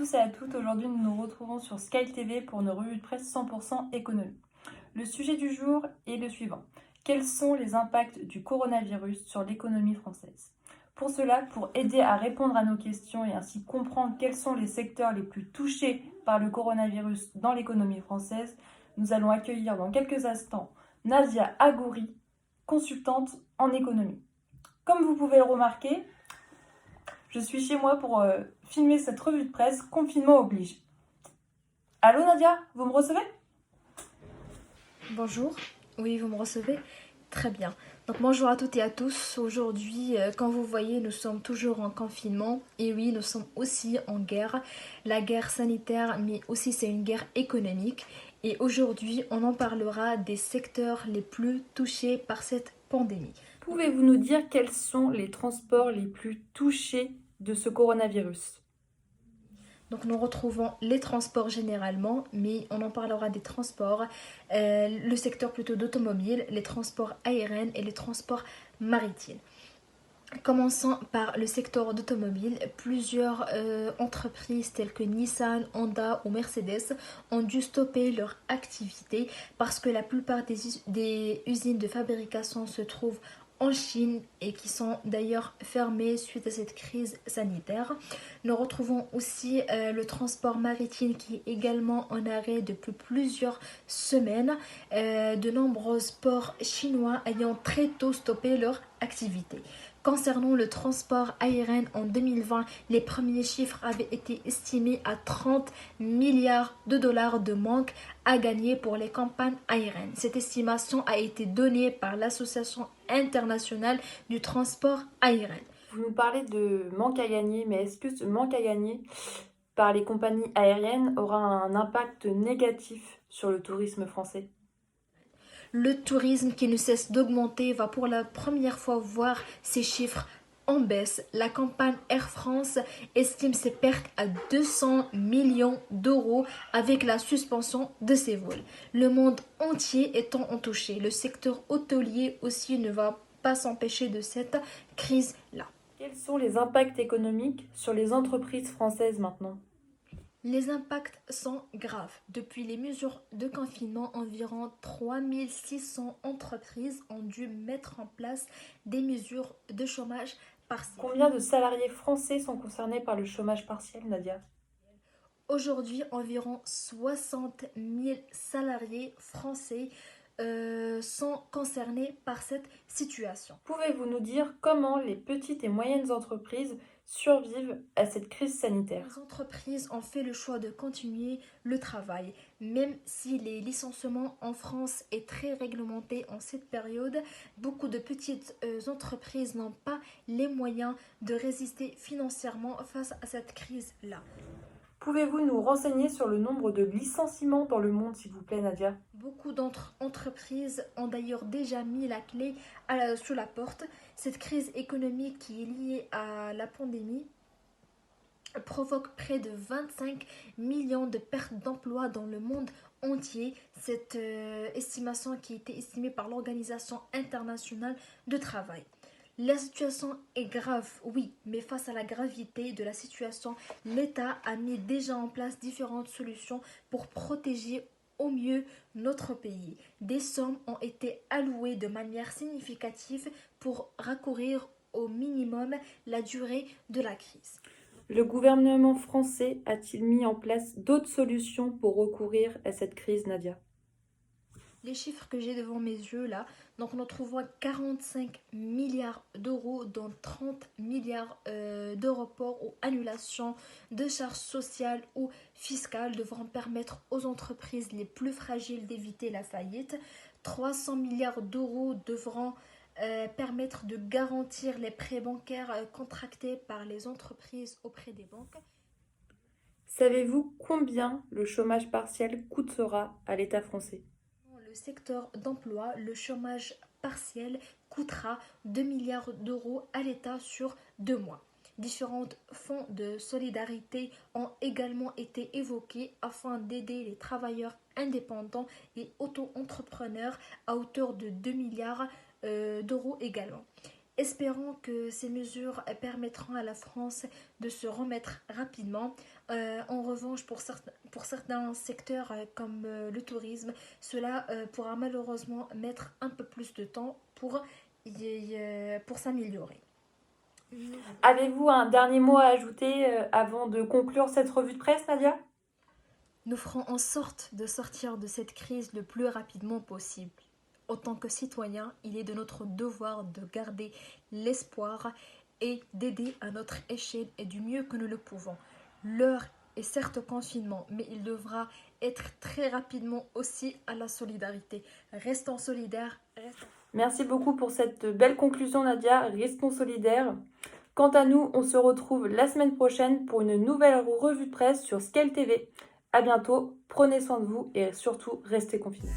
tous et à toutes, aujourd'hui nous nous retrouvons sur Sky TV pour une revue de presse 100% économie. Le sujet du jour est le suivant. Quels sont les impacts du coronavirus sur l'économie française? Pour cela, pour aider à répondre à nos questions et ainsi comprendre quels sont les secteurs les plus touchés par le coronavirus dans l'économie française, nous allons accueillir dans quelques instants Nadia Agouri, consultante en économie. Comme vous pouvez le remarquer, je suis chez moi pour filmer cette revue de presse, confinement oblige. Allô Nadia, vous me recevez? Bonjour, oui, vous me recevez? Très bien. Donc bonjour à toutes et à tous. Aujourd'hui, comme vous voyez, nous sommes toujours en confinement et oui, nous sommes aussi en guerre. La guerre sanitaire, mais aussi c'est une guerre économique. Et aujourd'hui, on en parlera des secteurs les plus touchés par cette pandémie. Pouvez-vous nous dire quels sont les transports les plus touchés de ce coronavirus? Donc nous retrouvons les transports généralement, mais on en parlera des transports, le secteur plutôt d'automobile, les transports aériens et les transports maritimes. Commençons par le secteur d'automobile. Plusieurs entreprises telles que Nissan, Honda ou Mercedes ont dû stopper leur activité parce que la plupart des usines de fabrication se trouvent en Chine et qui sont d'ailleurs fermées suite à cette crise sanitaire. Nous retrouvons aussi le transport maritime qui est également en arrêt depuis plusieurs semaines. De nombreux ports chinois ayant très tôt stoppé leur activité. Concernant le transport aérien en 2020, les premiers chiffres avaient été estimés à 30 milliards de dollars de manque à gagner pour les compagnies aériennes. Cette estimation a été donnée par l'Association internationale du transport aérien. Vous nous parlez de manque à gagner, mais est-ce que ce manque à gagner par les compagnies aériennes aura un impact négatif sur le tourisme français? Le tourisme qui ne cesse d'augmenter va pour la première fois voir ses chiffres en baisse. La compagnie Air France estime ses pertes à 200 millions d'euros avec la suspension de ses vols. Le monde entier étant en touché. Le secteur hôtelier aussi ne va pas s'empêcher de cette crise-là. Quels sont les impacts économiques sur les entreprises françaises maintenant? Les impacts sont graves. Depuis les mesures de confinement, environ 3600 entreprises ont dû mettre en place des mesures de chômage partiel. Combien de salariés français sont concernés par le chômage partiel, Nadia? Aujourd'hui, environ 60 000 salariés français sont concernés par cette situation. Pouvez-vous nous dire comment les petites et moyennes entreprises survivent à cette crise sanitaire? Les entreprises ont fait le choix de continuer le travail, même si les licenciements en France est très réglementé en cette période. Beaucoup de petites entreprises n'ont pas les moyens de résister financièrement face à cette crise-là. Pouvez-vous nous renseigner sur le nombre de licenciements dans le monde, s'il vous plaît, Nadia? Beaucoup d'entreprises ont d'ailleurs déjà mis la clé sous la porte. Cette crise économique qui est liée à la pandémie provoque près de 25 millions de pertes d'emplois dans le monde entier. Cette estimation qui a été estimée par l'Organisation internationale du travail. La situation est grave, oui, mais face à la gravité de la situation, l'État a mis déjà en place différentes solutions pour protéger au mieux notre pays. Des sommes ont été allouées de manière significative pour raccourcir au minimum la durée de la crise. Le gouvernement français a-t-il mis en place d'autres solutions pour recourir à cette crise, Nadia? Les chiffres que j'ai devant mes yeux là, donc nous trouvons 45 milliards d'euros, dont 30 milliards de reports ou annulations de charges sociales ou fiscales devront permettre aux entreprises les plus fragiles d'éviter la faillite. 300 milliards d'euros devront permettre de garantir les prêts bancaires contractés par les entreprises auprès des banques. Savez-vous combien le chômage partiel coûtera à l'État français? Le secteur d'emploi, le chômage partiel coûtera 2 milliards d'euros à l'État sur 2 mois. Différents fonds de solidarité ont également été évoqués afin d'aider les travailleurs indépendants et auto-entrepreneurs à hauteur de 2 milliards d'euros également. Espérons que ces mesures permettront à la France de se remettre rapidement. En revanche, pour certains secteurs comme le tourisme, cela pourra malheureusement mettre un peu plus de temps pour s'améliorer. Avez-vous un dernier mot à ajouter avant de conclure cette revue de presse, Nadia? Nous ferons en sorte de sortir de cette crise le plus rapidement possible. En tant que citoyens, il est de notre devoir de garder l'espoir et d'aider à notre échelle et du mieux que nous le pouvons. L'heure est certes au confinement, mais il devra être très rapidement aussi à la solidarité. Restons solidaires. Merci beaucoup pour cette belle conclusion, Nadia. Restons solidaires. Quant à nous, on se retrouve la semaine prochaine pour une nouvelle revue de presse sur Scale TV. À bientôt, prenez soin de vous et surtout, restez confinés.